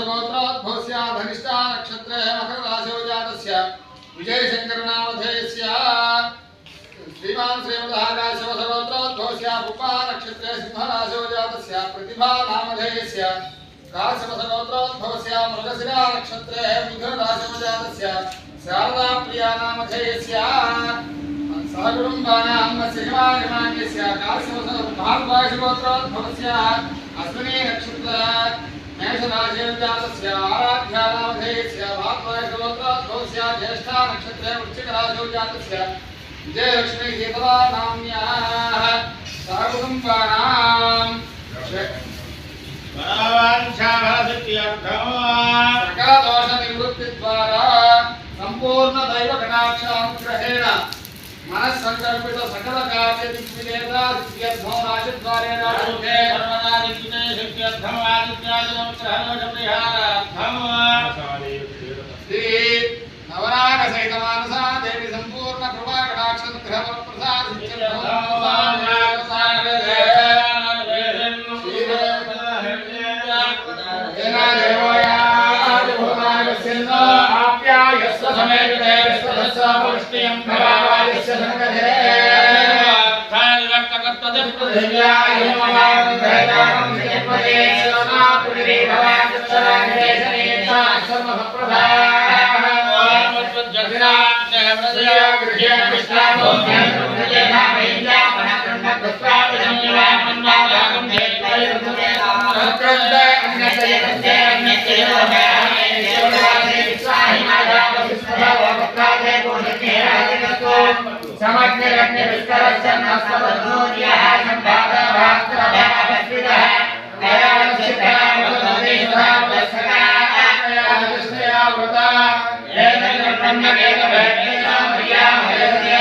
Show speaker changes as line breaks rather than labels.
काश्यपसगोत्रोद्भवस्य धनिष्ठा नक्षत्रे मकरराशौ जातस्य विजयशङ्करनामधेयस्य श्रीमान् श्रीमतः काश्यपसगोत्रोद्भवस्य पुप्पा नक्षत्रे सिंहराशौ जातस्य प्रतिभानामधेयस्य काश्यपसगोत्रोद्भवस्य मृगशिरा नक्षत्रे मिथुनराशौ जातस्य शारदाप्रियानामधेयस्य सहकुटुम्बानां सिंहराजमान्यस्य काश्यपसगोत्रोद्भवस्य अश्विनी नक्षत्र मेषराशौ जातस्य आराध्यानामधेयस्य भाद्रपदगोत्रोद्भवस्य ज्येष्ठा नक्षत्रे वृश्चिकराशौ जातस्य विजयलक्ष्मी सीतला नाम्न्याः सहकुटुम्बानां सकलदोषनिवृत्तिद्वारा सम्पूर्णदैवकटाक्षानुग्रहेण मनस्सङ्कल्पित सकल कार्य दिग्विजयता दिव्यर्थो राजद्वारेण लोके सर्वदा दिग्विजय शक्त्यर्थो आदित्यादिनमग्रहदोषपरिहारार्थं श्री नवराग सहित मानसा देवी संपूर्ण कृपा कटाक्षानुग्रह प्रसाद समग्ररत्न विस्तरस्य नस्पदनोर्यः संभागभाक्तभावस्वितः दयावसिद्धावसकायावृता एतद्ब्रह्मवेदवेदेशामर्यामयस्य